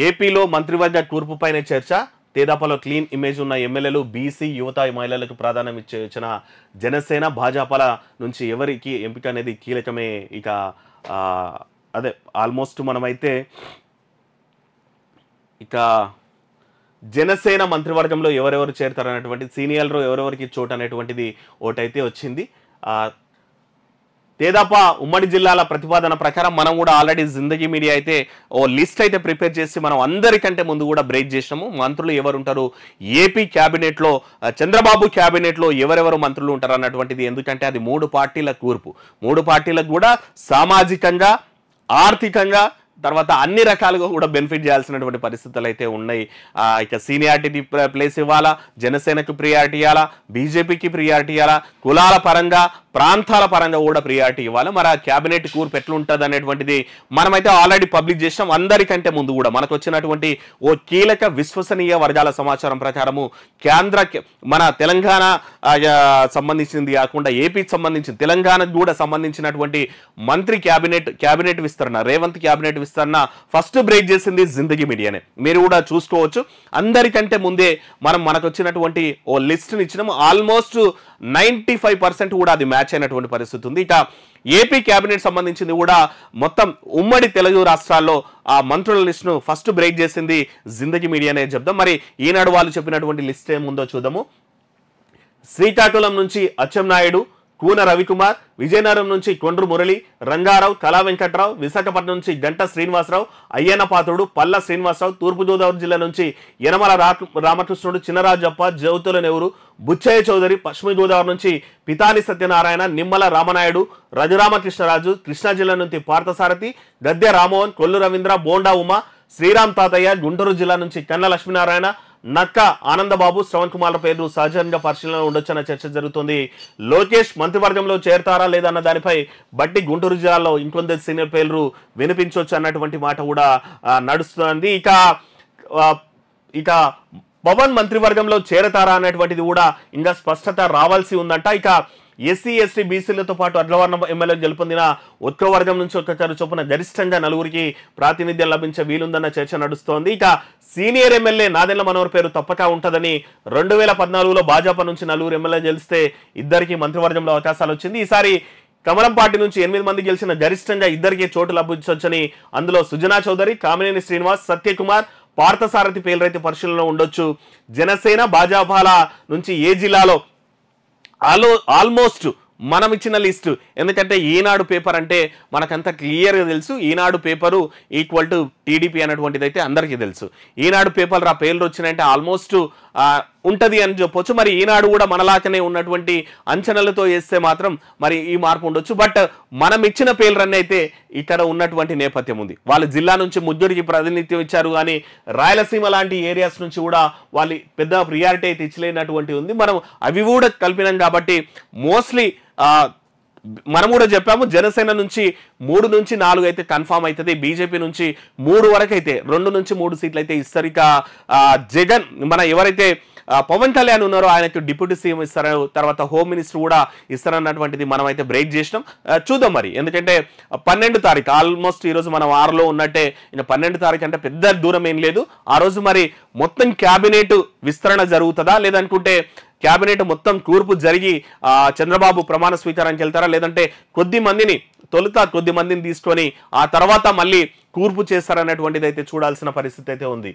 ఏపీలో మంత్రివర్గ కూర్పుపైనే చర్చ. తేదాపలో క్లీన్ ఇమేజ్ ఉన్న ఎమ్మెల్యేలు, బీసీ, యువత, మహిళలకు ప్రాధాన్యం ఇచ్చిన జనసేన, భాజపాల నుంచి ఎవరికి ఎంపిక అనేది కీలకమే. ఇక అదే ఆల్మోస్ట్ మనమైతే ఇక జనసేన మంత్రివర్గంలో ఎవరెవరు చేరుతారనేటువంటి సీనియర్లు ఎవరెవరికి చోటు అనేటువంటిది ఓటైతే వచ్చింది. తేదాప ఉమ్మడి జిల్లాల ప్రతిపాదన ప్రకారం మనం కూడా ఆల్రెడీ జిందగీ మీడియా అయితే ఓ లిస్ట్ అయితే ప్రిపేర్ చేసి మనం అందరికంటే ముందు కూడా బ్రేక్ చేసినాము. మంత్రులు ఎవరు ఉంటారు, ఏపీ క్యాబినెట్లో, చంద్రబాబు క్యాబినెట్లో ఎవరెవరు మంత్రులు ఉంటారు అన్నటువంటిది. ఎందుకంటే అది 3 పార్టీల కూర్పు. 3 పార్టీలకు కూడా సామాజికంగా, ఆర్థికంగా, తర్వాత అన్ని రకాలుగా కూడా బెనిఫిట్ చేయాల్సినటువంటి పరిస్థితులు అయితే ఉన్నాయి. ఇక సీనియారిటీ ప్లేస్ ఇవ్వాలా, జనసేనకు ప్రియారిటీ ఇవ్వాలా, బీజేపీకి ప్రియారిటీ ఇవ్వాలా, కులాల పరంగా, ప్రాంతాల పరంగా కూడా ప్రియారిటీ ఇవ్వాలి. మరి ఆ క్యాబినెట్ కూర్పు ఎట్లుంటుంది అనేటువంటిది మనమైతే ఆల్రెడీ పబ్లిక్ చేసినాం. అందరికంటే ముందు కూడా మనకు వచ్చినటువంటి ఓ కీలక విశ్వసనీయ వర్గాల సమాచారం ప్రకారము మన తెలంగాణ సంబంధించింది కాకుండా ఏపీకి సంబంధించిన, తెలంగాణకు కూడా సంబంధించినటువంటి మంత్రి క్యాబినెట్ విస్తరణ, రేవంత్ క్యాబినెట్ విస్తరణ ఫస్ట్ బ్రేక్ చేసింది జిందగీ మీడియానే. మీరు కూడా చూసుకోవచ్చు. అందరికంటే ముందే మనకు వచ్చినటువంటి ఓ లిస్ట్ని ఇచ్చినాము. ఆల్మోస్ట్ 95% కూడా అది మ్యాచ్ అయినటువంటి పరిస్థితి ఉంది. ఇక ఏపీ క్యాబినెట్ సంబంధించింది కూడా మొత్తం ఉమ్మడి తెలుగు రాష్ట్రాల్లో ఆ మంత్రుల లిస్టును ఫస్ట్ బ్రేక్ చేసింది జిందగీ మీడియానే చెప్దాం. మరి ఈనాడు వాళ్ళు చెప్పినటువంటి లిస్ట్ ఏముందో చూద్దాము. శ్రీకాకుళం నుంచి అచ్చెన్నాయుడు, కూన రవికుమార్, విజయనగరం నుంచి కొండ్రు మురళి, రంగారావు, కళా వెంకట్రావు, విశాఖపట్నం నుంచి గంట శ్రీనివాసరావు, అయ్యన్న పాత్రుడు, పల్ల శ్రీనివాసరావు, తూర్పుగోదావరి జిల్లా నుంచి యనమల రామకృష్ణుడు, చినరాజప్ప, జ్యోతుల నెవరు, బుచ్చయ్య చౌదరి, పశ్చిమ గోదావరి నుంచి పితాని సత్యనారాయణ, నిమ్మల రామనాయుడు, రఘురామకృష్ణరాజు, కృష్ణా జిల్లా నుంచి పార్థసారథి, గద్దె రామోహన్, కొల్లు రవీంద్ర, బోండా ఉమా, శ్రీరామ్ తాతయ్య, గుంటూరు జిల్లా నుంచి కన్న లక్ష్మీనారాయణ, నక్క ఆనందబాబు, శ్రవణ్ కుమార్ పేర్లు సహజంగా పరిశీలన ఉండొచ్చన్న చర్చ జరుగుతుంది. లోకేష్ మంత్రివర్గంలో చేరతారా లేదా అన్న దానిపై బట్టి గుంటూరు జిల్లాలో ఇంకొందరు సీనియర్ పేర్లు వినిపించవచ్చు అన్నటువంటి మాట కూడా నడుస్తుంది. ఇక పవన్ మంత్రివర్గంలో చేరతారా అనేటువంటిది కూడా ఇంకా స్పష్టత రావాల్సి ఉందంట. ఇక ఎస్సీ, ఎస్టీ, బీసీలతో పాటు అగ్రవర్ణ ఎమ్మెల్యేలు గెలుపొందిన ఒక్క వర్గం నుంచి ఒక్కసారి చొప్పున గరిష్టంగా 4కి ప్రాతినిధ్యం లభించే వీలుందన్న చర్చ నడుస్తోంది. ఇక సీనియర్ ఎమ్మెల్యే నాదెండ్ల మనోహర్ పేరు తప్పక ఉంటుందని 2014లో భాజపా నుంచి 4 ఎమ్మెల్యేలు గెలిస్తే 2కి మంత్రివర్గంలో అవకాశాలు వచ్చింది. ఈసారి కమలం పార్టీ నుంచి 8 మంది గెలిచిన గరిష్టంగా 2కే చోటు లభించవచ్చని, అందులో సుజనా చౌదరి, కామినేని శ్రీనివాస్, సత్యకుమార్, పార్థసారథి పేర్లైతే పరిశీలనలో ఉండొచ్చు. జనసేన, భాజపాల నుంచి ఏ జిల్లాలో ఆల్మోస్ట్ మనం ఇచ్చిన లిస్టు, ఎందుకంటే ఈనాడు పేపర్ అంటే మనకంతా క్లియర్గా తెలుసు. ఈనాడు పేపరు ఈక్వల్ టు టీడీపీ అనేటువంటిది అయితే అందరికీ తెలుసు. ఈనాడు పేపర్ ఆ పేర్లు వచ్చినాయంటే ఆల్మోస్ట్ ఉంటుంది అని చెప్పొచ్చు. మరి ఈనాడు కూడా మనలాకనే ఉన్నటువంటి అంచనాలతో వేస్తే మాత్రం మరి ఈ మార్పు ఉండొచ్చు. బట్ మనం ఇచ్చిన పేర్లన్నీ అయితే ఇక్కడ ఉన్నటువంటి నేపథ్యం ఉంది. వాళ్ళ జిల్లా నుంచి 3కి ప్రాతినిధ్యం ఇచ్చారు, కానీ రాయలసీమ లాంటి ఏరియాస్ నుంచి కూడా వాళ్ళు పెద్ద ప్రియారిటీ అయితే ఇచ్చలేనటువంటి ఉంది. మనం అవి కూడా కలిపినాం కాబట్టి మోస్ట్లీ మనం కూడా చెప్పాము జనసేన నుంచి 3 నుంచి 4 అయితే కన్ఫామ్ అవుతుంది. బీజేపీ నుంచి 3 వరకు అయితే 2 నుంచి 3 సీట్లు అయితే ఇస్తారు. ఇక జగన్ మన ఎవరైతే పవన్ కళ్యాణ్ ఉన్నారో ఆయనకు డిప్యూటీ సీఎం ఇస్తారు, తర్వాత హోమ్ మినిస్టర్ కూడా ఇస్తారన్నటువంటిది మనం అయితే బ్రేక్ చేసినాం. చూద్దాం మరి, ఎందుకంటే 12 తారీఖు ఆల్మోస్ట్ ఈరోజు మనం 6లో ఉన్నట్టే, ఇంకా 12 తారీఖు అంటే పెద్ద దూరం ఏం లేదు. ఆ రోజు మరి మొత్తం క్యాబినెట్ విస్తరణ జరుగుతుందా, లేదనుకుంటే క్యాబినెట్ మొత్తం కూర్పు జరిగి చంద్రబాబు ప్రమాణ స్వీకారానికి వెళ్తారా, లేదంటే తొలుత కొద్ది మందిని తీసుకొని ఆ తర్వాత మళ్ళీ కూర్పు చేస్తారనేటువంటిది అయితే చూడాల్సిన పరిస్థితి అయితే ఉంది.